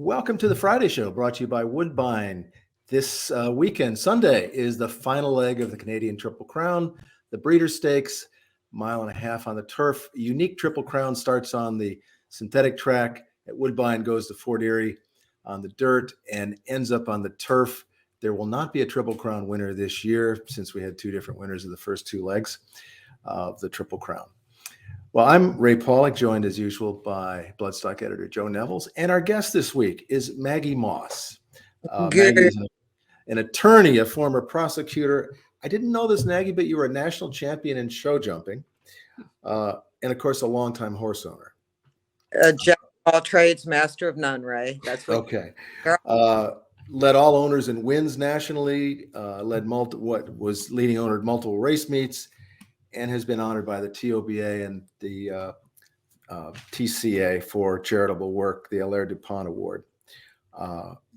Welcome to the Friday Show, brought to you by Woodbine. This weekend, Sunday, is the final leg of the Canadian Triple Crown, the Breeders' Stakes, mile and a half on the turf. A unique Triple Crown starts on the synthetic track at Woodbine, goes to Fort Erie on the dirt, and ends up on the turf. There will not be a Triple Crown winner this year, since we had two different winners of the first two legs of the Triple Crown. Well, I'm Ray Pollock, joined as usual by Bloodstock editor Joe Nevels. And our guest this week is Maggi Moss. Maggie is an attorney, a former prosecutor. I didn't know this, Maggie, but you were a national champion in show jumping. And of course, a longtime horse owner. Jack of all trades, master of none, Ray. That's what. Okay. Led all owners in wins nationally, was leading owner of multiple race meets, and has been honored by the TOBA and the TCA for charitable work, the Allaire Dupont Award.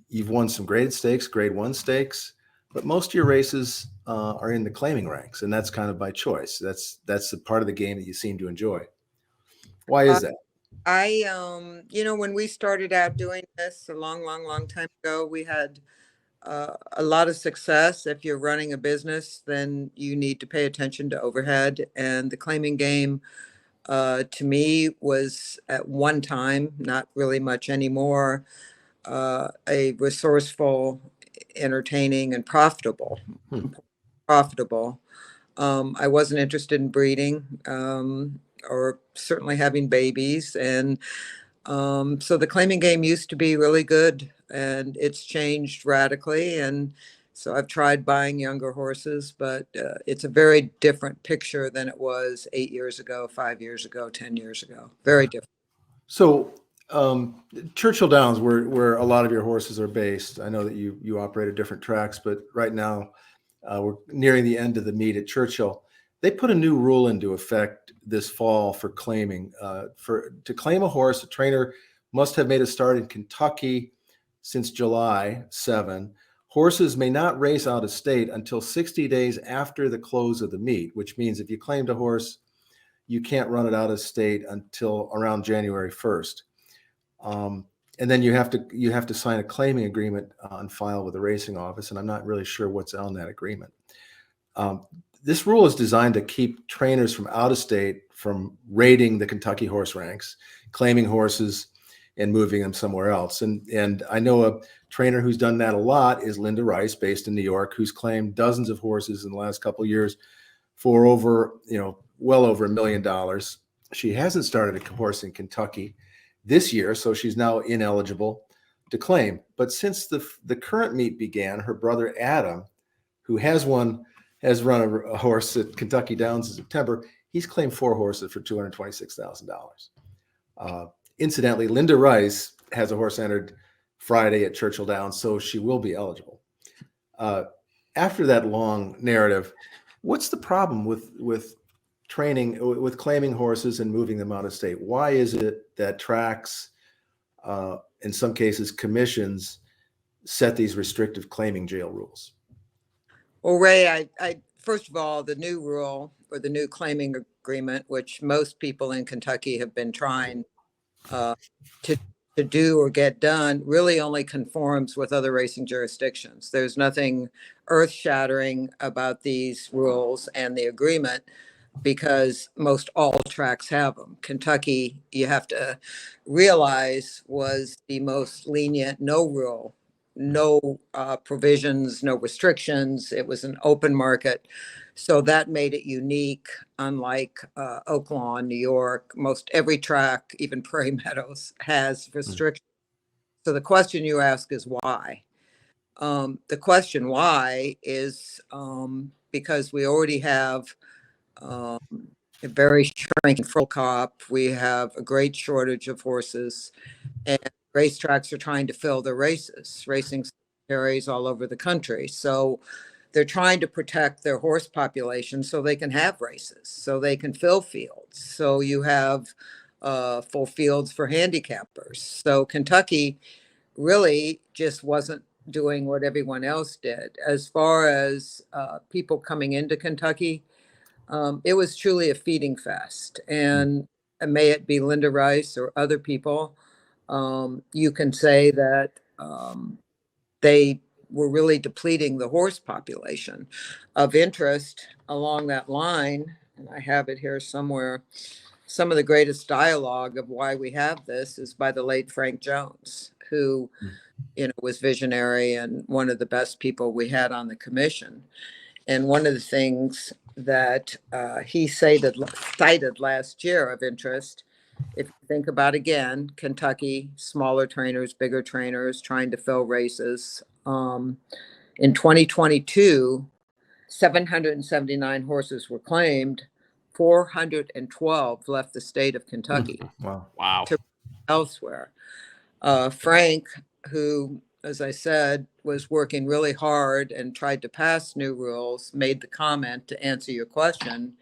You've won some grade stakes, grade one stakes, but most of your races are in the claiming ranks, and that's kind of by choice. That's the part of the game that you seem to enjoy. Why is that? When we started out doing this a long time ago, we had a lot of success. If you're running a business, then you need to pay attention to overhead. And the claiming game, to me, was at one time, not really much anymore, a resourceful, entertaining, and profitable. I wasn't interested in breeding or certainly having babies. And so the claiming game used to be really good, and it's changed radically. And so I've tried buying younger horses, but it's a very different picture than it was 8 years ago, 5 years ago, 10 years ago. Very different. So Churchill Downs, where a lot of your horses are based, I know that you operate at different tracks, but right now we're nearing the end of the meet at Churchill. They put a new rule into effect this fall for claiming. To claim a horse, a trainer must have made a start in Kentucky since July 7. Horses may not race out of state until 60 days after the close of the meet, which means if you claimed a horse, you can't run it out of state until around January 1st. And then you have to sign a claiming agreement on file with the racing office, and I'm not really sure what's on that agreement. This rule is designed to keep trainers from out of state from raiding the Kentucky horse ranks, claiming horses and moving them somewhere else. And I know a trainer who's done that a lot is Linda Rice, based in New York, who's claimed dozens of horses in the last couple of years for well over $1 million. She hasn't started a horse in Kentucky this year, so she's now ineligible to claim. But since the current meet began, her brother Adam, who has run a horse at Kentucky Downs in September, he's claimed 4 horses for $226,000. Incidentally, Linda Rice has a horse entered Friday at Churchill Downs, so she will be eligible. After that long narrative, what's the problem with claiming horses and moving them out of state? Why is it that tracks, in some cases commissions, set these restrictive claiming jail rules? Well, Ray, I first of all, the new rule or the new claiming agreement, which most people in Kentucky have been trying to do or get done, really only conforms with other racing jurisdictions. There's nothing earth-shattering about these rules and the agreement, because most all tracks have them. Kentucky, you have to realize, was the most lenient, no rule, no provisions, no restrictions. It was an open market. So that made it unique, unlike Oaklawn, New York. Most every track, even Prairie Meadows, has restrictions. So the question you ask is why? The question why is because we already have a very shrinking full crop. We have a great shortage of horses, and racetracks are trying to fill their races, racing secretaries all over the country. So they're trying to protect their horse population so they can have races, so they can fill fields. So you have full fields for handicappers. So Kentucky really just wasn't doing what everyone else did. As far as people coming into Kentucky, it was truly a feeding fest. And may it be Linda Rice or other people, You can say that they were really depleting the horse population. Of interest along that line, and I have it here somewhere, some of the greatest dialogue of why we have this is by the late Frank Jones, who, was visionary and one of the best people we had on the commission. And one of the things that he cited last year of interest, if you think about again, Kentucky, smaller trainers, bigger trainers trying to fill races. In 2022, 779 horses were claimed, 412 left the state of Kentucky Wow. to elsewhere. Frank, who, as I said, was working really hard and tried to pass new rules, made the comment to answer your question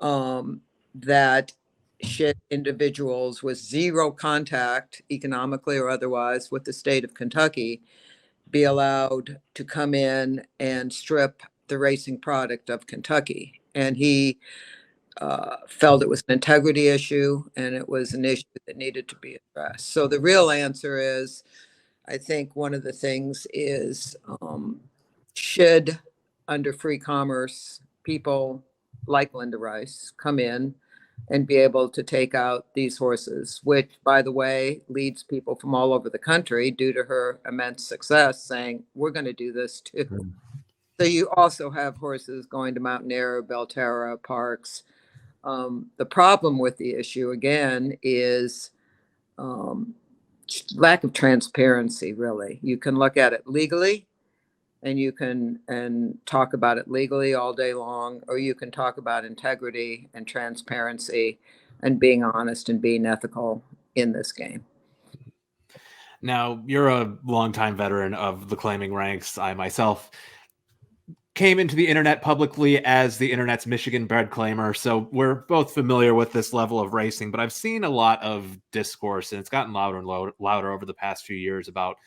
that should individuals with zero contact, economically or otherwise, with the state of Kentucky be allowed to come in and strip the racing product of Kentucky. And he felt it was an integrity issue and it was an issue that needed to be addressed. So the real answer is, I think one of the things is, should, under free commerce, people like Linda Rice come in and be able to take out these horses, which, by the way, leads people from all over the country, due to her immense success, saying, we're going to do this too. So you also have horses going to Mountaineer, Belterra, Parks. The problem with the issue, again, is lack of transparency, really. You can look at it legally and you can talk about it legally all day long, or you can talk about integrity and transparency and being honest and being ethical in this game. Now, you're a longtime veteran of the claiming ranks. I myself came into the internet publicly as the internet's Michigan bred claimer, so we're both familiar with this level of racing, but I've seen a lot of discourse, and it's gotten louder and louder over the past few years about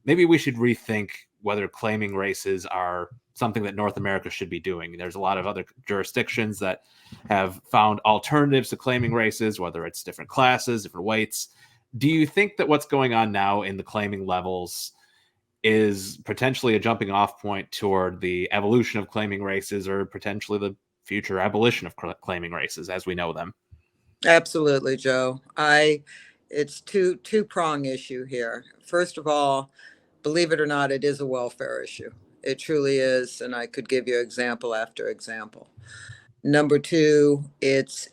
maybe we should rethink whether claiming races are something that North America should be doing. There's a lot of other jurisdictions that have found alternatives to claiming races, whether it's different classes, different weights. Do you think that what's going on now in the claiming levels is potentially a jumping off point toward the evolution of claiming races, or potentially the future abolition of claiming races as we know them? Absolutely, Joe. It's two-prong issue here. First of all, believe it or not, it is a welfare issue. It truly is, and I could give you example after example. Number two, it's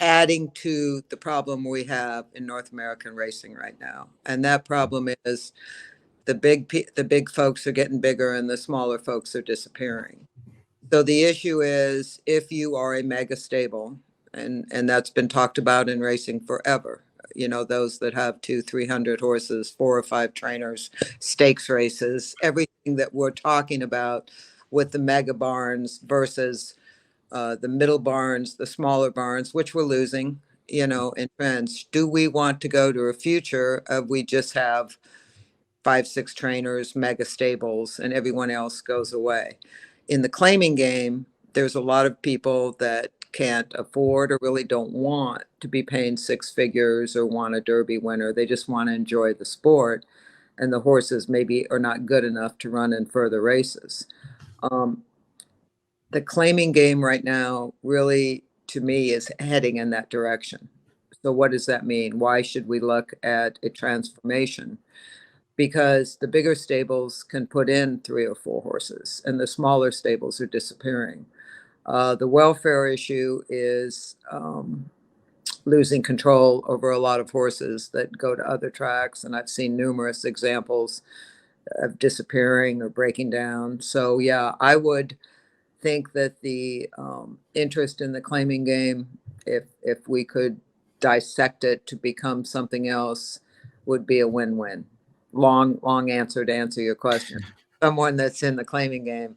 adding to the problem we have in North American racing right now, and that problem is the big folks are getting bigger and the smaller folks are disappearing. So the issue is, if you are a mega stable, and that's been talked about in racing forever, those that have 200-300 horses, 4 or 5 trainers, stakes races, everything that we're talking about with the mega barns versus the middle barns, the smaller barns, which we're losing, in trends. Do we want to go to a future of we just have 5-6 trainers, mega stables, and everyone else goes away? In the claiming game, there's a lot of people that can't afford or really don't want to be paying 6 figures or want a Derby winner. They just want to enjoy the sport, and the horses maybe are not good enough to run in further races. The claiming game right now really, to me, is heading in that direction. So what does that mean? Why should we look at a transformation? Because the bigger stables can put in 3 or 4 horses and the smaller stables are disappearing. The welfare issue is losing control over a lot of horses that go to other tracks. And I've seen numerous examples of disappearing or breaking down. So yeah, I would think that the interest in the claiming game, if we could dissect it to become something else, would be a win-win. Long answer to answer your question. Someone that's in the claiming game,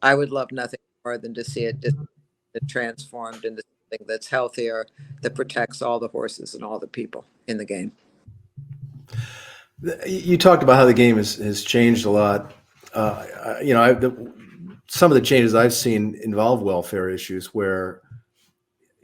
I would love nothing more than to see it transformed into something that's healthier, that protects all the horses and all the people in the game. You talked about how the game has changed a lot. Some of the changes I've seen involve welfare issues where,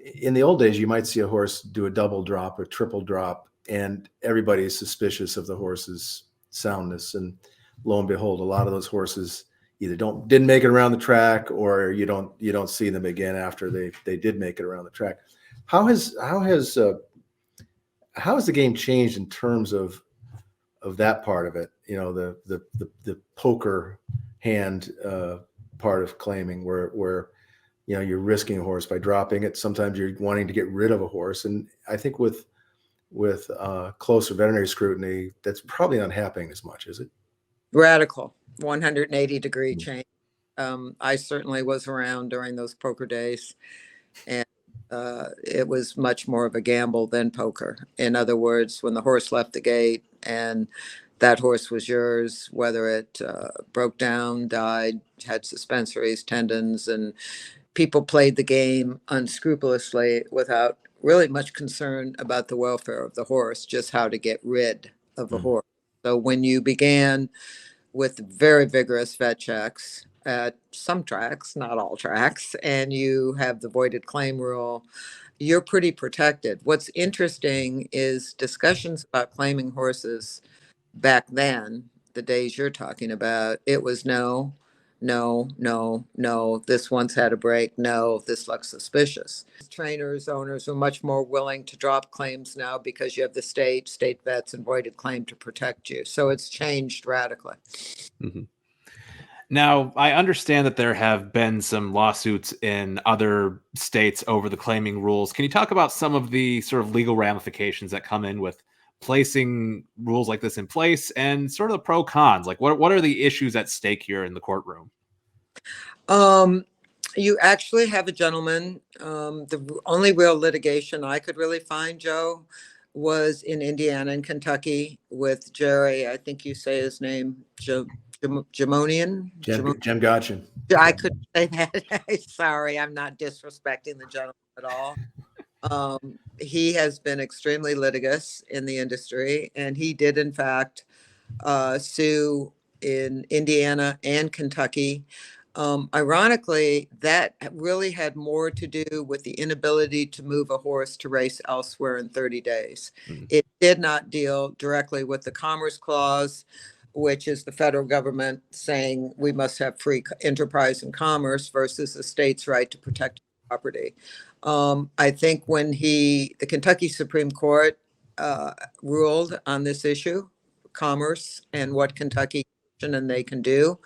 in the old days, you might see a horse do a double drop, a triple drop, and everybody is suspicious of the horse's soundness. And lo and behold, a lot of those horses either didn't make it around the track, or you don't see them again after they did make it around the track. How has the game changed in terms of that part of it? You know, the poker hand part of claiming, where you know, you're risking a horse by dropping it. Sometimes you're wanting to get rid of a horse, and I think with closer veterinary scrutiny, that's probably not happening as much, is it? Radical 180-degree change. I certainly was around during those poker days, and it was much more of a gamble than poker. In other words, when the horse left the gate and that horse was yours, whether it broke down, died, had suspensories, tendons, and people played the game unscrupulously without really much concern about the welfare of the horse, just how to get rid of the horse. So when you began with very vigorous vet checks at some tracks, not all tracks, and you have the voided claim rule, you're pretty protected. What's interesting is discussions about claiming horses back then, the days you're talking about, it was no, no, no, no, this one's had a break. No, this looks suspicious. Trainers, owners are much more willing to drop claims now because you have the state vets and voided claim to protect you. So it's changed radically. Mm-hmm. Now, I understand that there have been some lawsuits in other states over the claiming rules. Can you talk about some of the sort of legal ramifications that come in with placing rules like this in place, and sort of the pro cons? Like, what are the issues at stake here in the courtroom? You actually have a gentleman. The only real litigation I could really find, Joe, was in Indiana and Kentucky with Jerry. I think you say his name, Jamonian. Jem Gotchin. I could say that. Sorry, I'm not disrespecting the gentleman at all. He has been extremely litigious in the industry, and he did, in fact, sue in Indiana and Kentucky. Ironically, that really had more to do with the inability to move a horse to race elsewhere in 30 days. Mm-hmm. It did not deal directly with the Commerce Clause, which is the federal government saying we must have free enterprise and commerce versus the state's right to protect property. I think when the Kentucky Supreme Court ruled on this issue, commerce and what Kentucky can and they can do,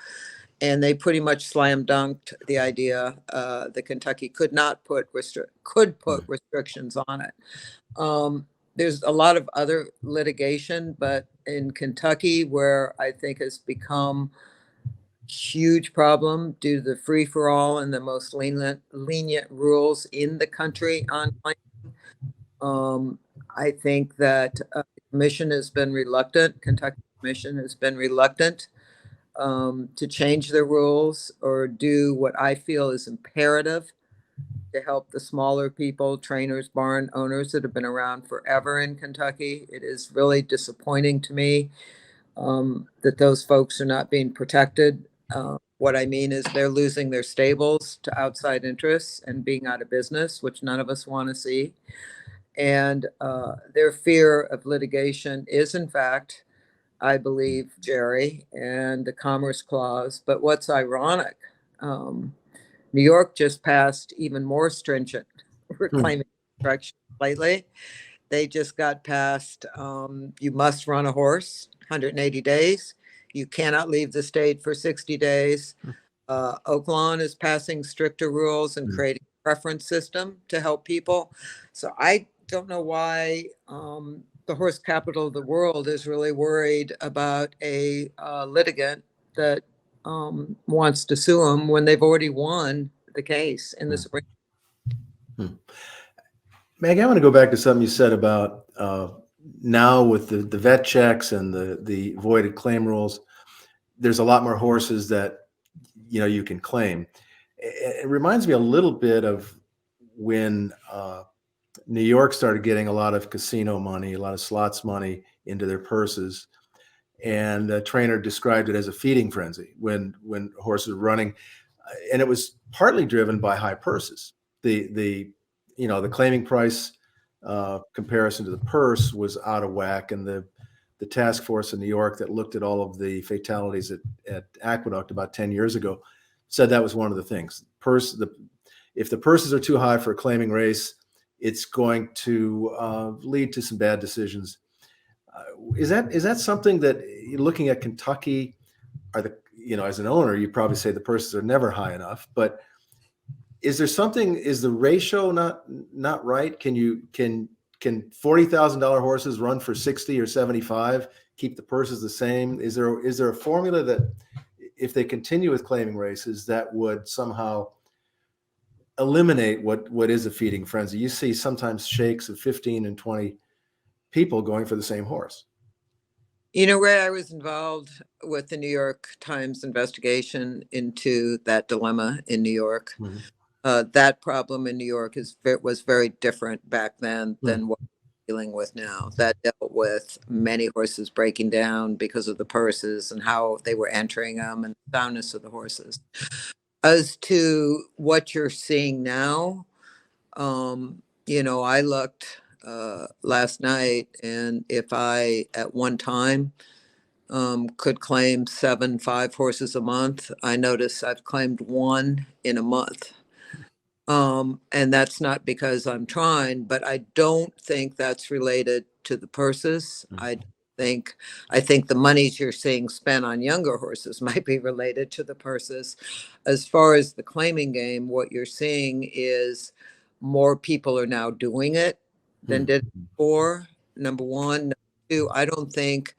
and they pretty much slam dunked the idea that Kentucky could put restrictions on it. There's a lot of other litigation, but in Kentucky, where I think has become huge problem due to the free-for-all and the most lenient rules in the country on claiming. I think that the commission has been reluctant. Kentucky Commission has been reluctant to change their rules or do what I feel is imperative to help the smaller people, trainers, barn owners that have been around forever in Kentucky. It is really disappointing to me that those folks are not being protected. What I mean is they're losing their stables to outside interests and being out of business, which none of us want to see. And their fear of litigation is, in fact, I believe, Jerry, and the Commerce Clause. But what's ironic, New York just passed even more stringent reclaiming restrictions lately. They just got passed, you must run a horse 180 days. You cannot leave the state for 60 days. Oaklawn is passing stricter rules and creating a preference system to help people. So I don't know why the horse capital of the world is really worried about a litigant that wants to sue them when they've already won the case in the Supreme Court. Maggie, I want to go back to something you said about now with the vet checks and the voided claim rules. There's a lot more horses that you can claim. It reminds me a little bit of when New York started getting a lot of casino money, a lot of slots money into their purses. And a trainer described it as a feeding frenzy when horses were running. And it was partly driven by high purses. The the claiming price comparison to the purse was out of whack, and the task force in New York that looked at all of the fatalities at Aqueduct about 10 years ago said that was one of the things. If the purses are too high for a claiming race, it's going to lead to some bad decisions. Is that something that, looking at Kentucky, as an owner, you probably say the purses are never high enough, but is the ratio not right? Can $40,000 horses run for 60 or 75, keep the purses the same? Is there a formula that, if they continue with claiming races, that would somehow eliminate what is a feeding frenzy? You see sometimes shakes of 15 and 20 people going for the same horse. Ray, I was involved with the New York Times investigation into that dilemma in New York. Mm-hmm. That problem in New York was very different back then than what we're dealing with now. That dealt with many horses breaking down because of the purses and how they were entering them and the soundness of the horses. As to what you're seeing now, I looked last night, and if I at one time could claim 5 horses a month, I notice I've claimed 1 in a month. And that's not because I'm trying, but I don't think that's related to the purses. I think the monies you're seeing spent on younger horses might be related to the purses. As far as the claiming game, what you're seeing is more people are now doing it than did before. Number one. Number two, I don't think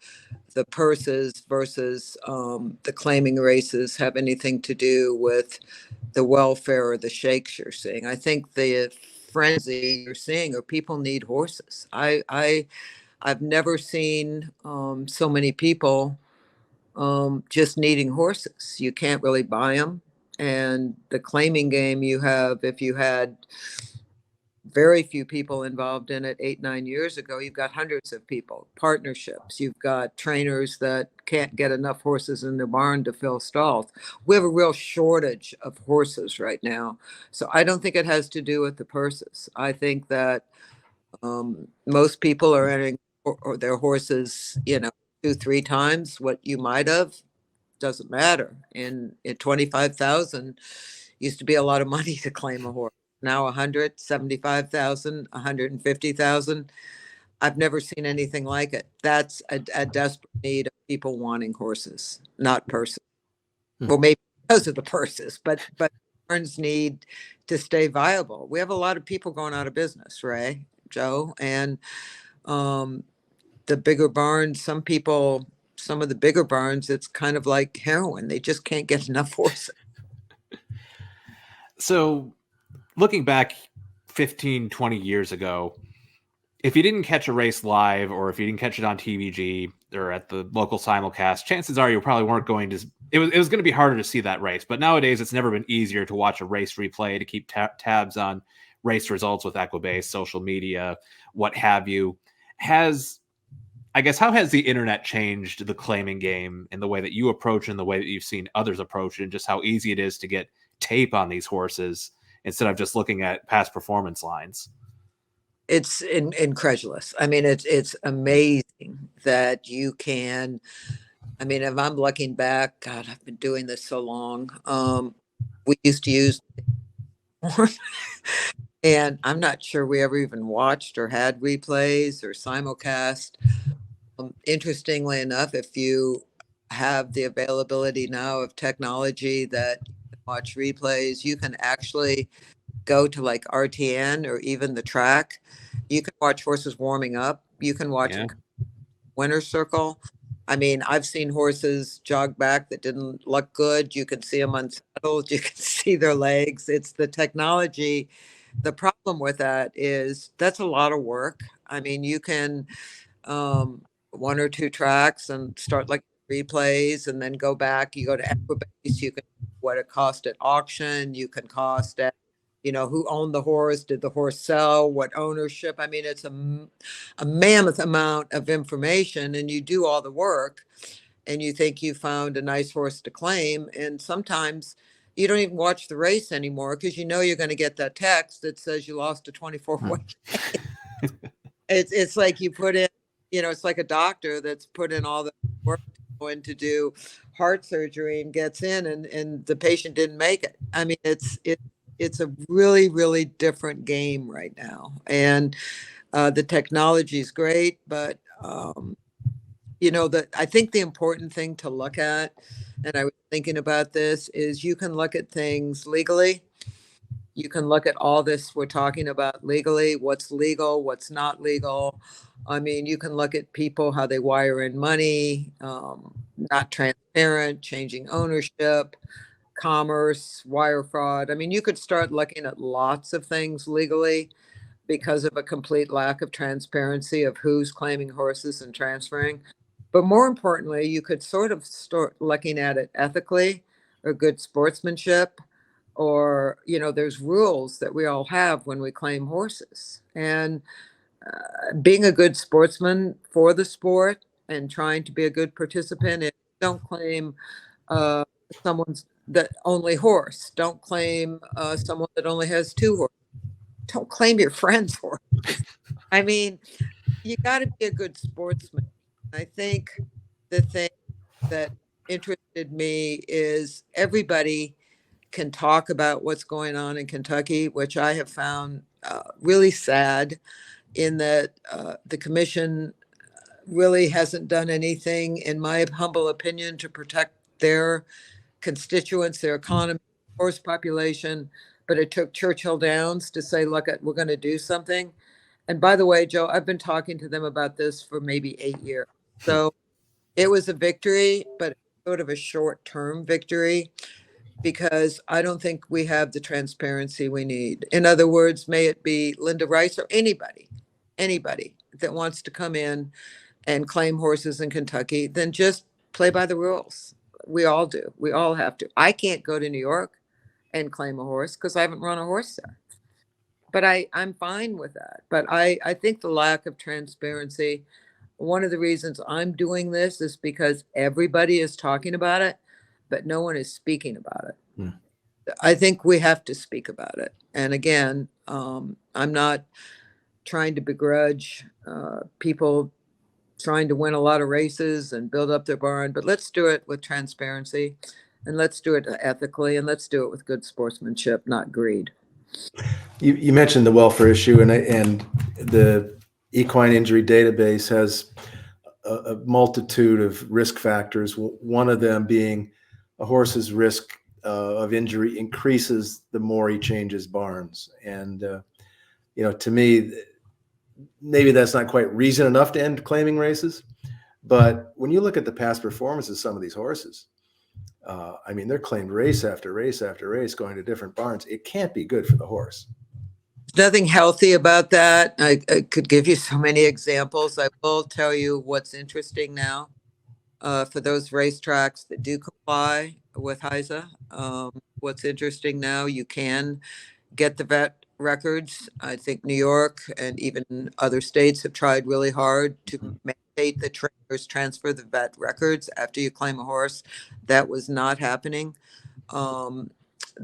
the purses versus the claiming races have anything to do with the welfare or the shakes you're seeing. I think the frenzy you're seeing are people need horses. I've never seen so many people just needing horses. You can't really buy them. And the claiming game if you had very few people involved in it 8, 9 years ago, you've got hundreds of people, partnerships. You've got trainers that can't get enough horses in their barn to fill stalls. We have a real shortage of horses right now. So I don't think it has to do with the purses. I think that most people are entering their horses, 2, 3 times what you might have. Doesn't matter. And at 25,000 used to be a lot of money to claim a horse. Now 175,000, 150,000. I've never seen anything like it. That's a desperate need of people wanting horses, not purses. Well, maybe because of the purses, but barns need to stay viable. We have a lot of people going out of business, Ray, Joe, and the bigger barns, some of the bigger barns, it's kind of like heroin. They just can't get enough horses. So looking back 15, 20 years ago, if you didn't catch a race live, or if you didn't catch it on TVG or at the local simulcast, chances are you probably weren't going to. It was going to be harder to see that race. But nowadays, it's never been easier to watch a race replay, to keep tabs on race results with Equibase, social media, what have you. How has the internet changed the claiming game in the way that you approach and the way that you've seen others approach it, and just how easy it is to get tape on these horses instead of just looking at past performance lines? It's incredulous. I mean, it's amazing that you can. I mean, if I'm looking back, God, I've been doing this so long. We used to use, and I'm not sure we ever even watched or had replays or simulcast. Interestingly enough, if you have the availability now of technology that you can watch replays, you can actually go to like RTN or even the track. You can watch horses warming up. You can watch a winner's circle. I mean, I've seen horses jog back that didn't look good. You can see them unsettled. You can see their legs. It's the technology. The problem with that is that's a lot of work. I mean, you can 1 or 2 tracks and start like replays and then go back. You go to Equibase. You can what it cost at auction. You can cost at who owned the horse, did the horse sell, what ownership. I mean, it's a mammoth amount of information, and you do all the work and you think you found a nice horse to claim. And sometimes, you don't even watch the race anymore because you know you're going to get that text that says you lost a 24 weight. It's like you put in, it's like a doctor that's put in all the work to go in to do heart surgery and gets in and the patient didn't make it. I mean, it's a really, really different game right now. And the technology is great, but I think the important thing to look at, and I was thinking about this, is you can look at things legally. You can look at all this we're talking about legally, what's legal, what's not legal. I mean, you can look at people, how they wire in money, not transparent, changing ownership, commerce, wire fraud. I mean, you could start looking at lots of things legally because of a complete lack of transparency of who's claiming horses and transferring. But more importantly, you could sort of start looking at it ethically or good sportsmanship, or, there's rules that we all have when we claim horses. And being a good sportsman for the sport and trying to be a good participant, and don't claim uh, someone's that only horse. Don't claim someone that only has two horses. Don't claim your friend's horses. I mean, you got to be a good sportsman. I think the thing that interested me is everybody can talk about what's going on in Kentucky, which I have found really sad, in that the commission really hasn't done anything, in my humble opinion, to protect their constituents, their economy, horse population. But it took Churchill Downs to say, look, we're going to do something. And by the way, Joe, I've been talking to them about this for maybe 8 years. So it was a victory, but sort of a short-term victory, because I don't think we have the transparency we need. In other words, may it be Linda Rice or anybody that wants to come in and claim horses in Kentucky, then just play by the rules. We all do. We all have to. I can't go to New York and claim a horse because I haven't run a horse there. But I'm fine with that. But I think the lack of transparency, one of the reasons I'm doing this is because everybody is talking about it, but no one is speaking about it. Hmm. I think we have to speak about it. And again, I'm not trying to begrudge people trying to win a lot of races and build up their barn, but let's do it with transparency, and let's do it ethically, and let's do it with good sportsmanship, not greed. You mentioned the welfare issue, and the equine injury database has a multitude of risk factors. One of them being a horse's risk of injury increases the more he changes barns. And to me, maybe that's not quite reason enough to end claiming races. But when you look at the past performances of some of these horses, I mean, they're claimed race after race after race, going to different barns. It can't be good for the horse. Nothing healthy about that. I could give you so many examples. I will tell you what's interesting now for those racetracks that do comply with HISA. What's interesting now, you can get the vet records. I think New York and even other states have tried really hard to mandate the trainers transfer the vet records after you claim a horse. That was not happening. The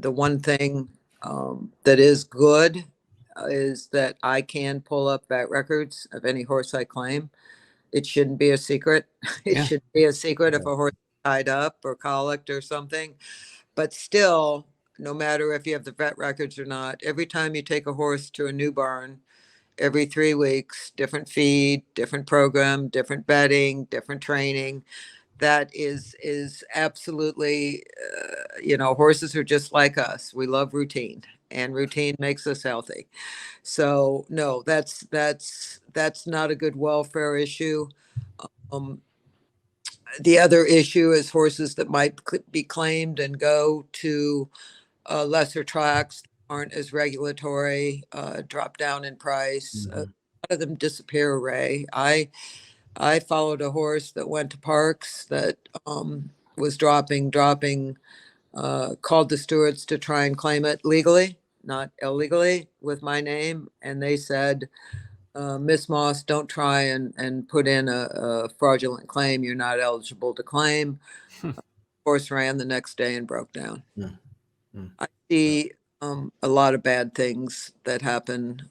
one thing that is good is that I can pull up vet records of any horse I claim. It shouldn't be a secret. It shouldn't be a secret if a horse is tied up or colicked or something. But still, no matter if you have the vet records or not, every time you take a horse to a new barn, every 3 weeks, different feed, different program, different bedding, different training. That is absolutely, horses are just like us. We love routine, and routine makes us healthy. So no, that's not a good welfare issue. The other issue is horses that might be claimed and go to lesser tracks, aren't as regulatory, drop down in price. A lot of them disappear, Ray. I followed a horse that went to Parks that was dropping, called the stewards to try and claim it legally, not illegally, with my name. And they said, Miss Moss, don't try and put in a fraudulent claim. You're not eligible to claim. Horse ran the next day and broke down. I see a lot of bad things that happen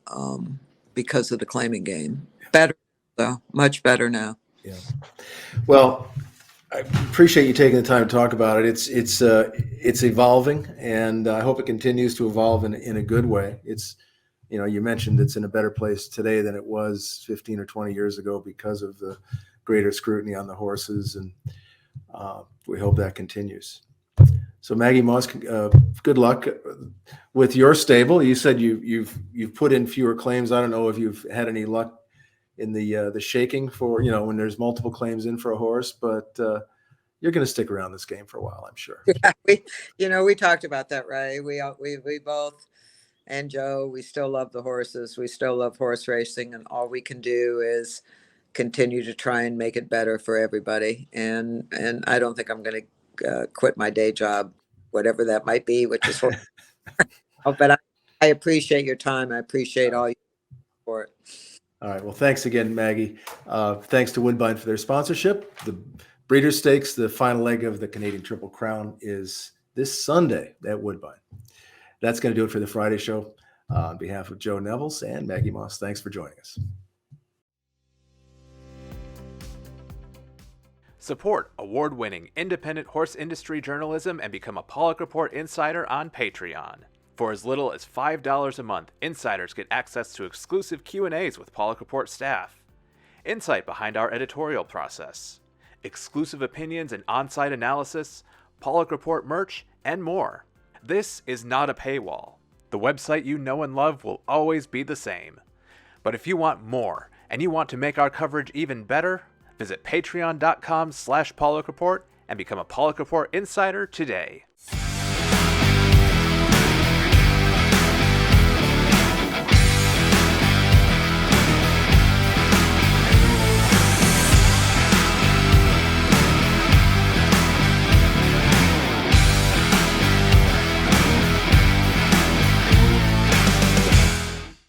because of the claiming game. Better though, much better now. Yeah. Well, I appreciate you taking the time to talk about it. It's evolving, and I hope it continues to evolve in a good way. You mentioned it's in a better place today than it was 15 or 20 years ago because of the greater scrutiny on the horses, and we hope that continues. So Maggie Moss, good luck with your stable. You said you've put in fewer claims. I don't know if you've had any luck in the shaking for when there's multiple claims in for a horse, but you're going to stick around this game for a while, I'm sure. Yeah, we talked about that, right? We both, and Joe, we still love the horses. We still love horse racing, and all we can do is continue to try and make it better for everybody. And I don't think I'm going to quit my day job, whatever that might be, which is horse. But I appreciate your time. I appreciate all your support. All right. Well, thanks again, Maggie. Thanks to Woodbine for their sponsorship. The Breeders' Stakes, the final leg of the Canadian Triple Crown, is this Sunday at Woodbine. That's going to do it for the Friday show. On behalf of Joe Nevels and Maggie Moss, thanks for joining us. Support award-winning independent horse industry journalism and become a Pollock Report Insider on Patreon. For as little as $5 a month, insiders get access to exclusive Q&As with Pollock Report staff, insight behind our editorial process, exclusive opinions and on-site analysis, Pollock Report merch, and more. This is not a paywall. The website you know and love will always be the same. But if you want more, and you want to make our coverage even better, visit patreon.com/Pollock Report and become a Pollock Report Insider today.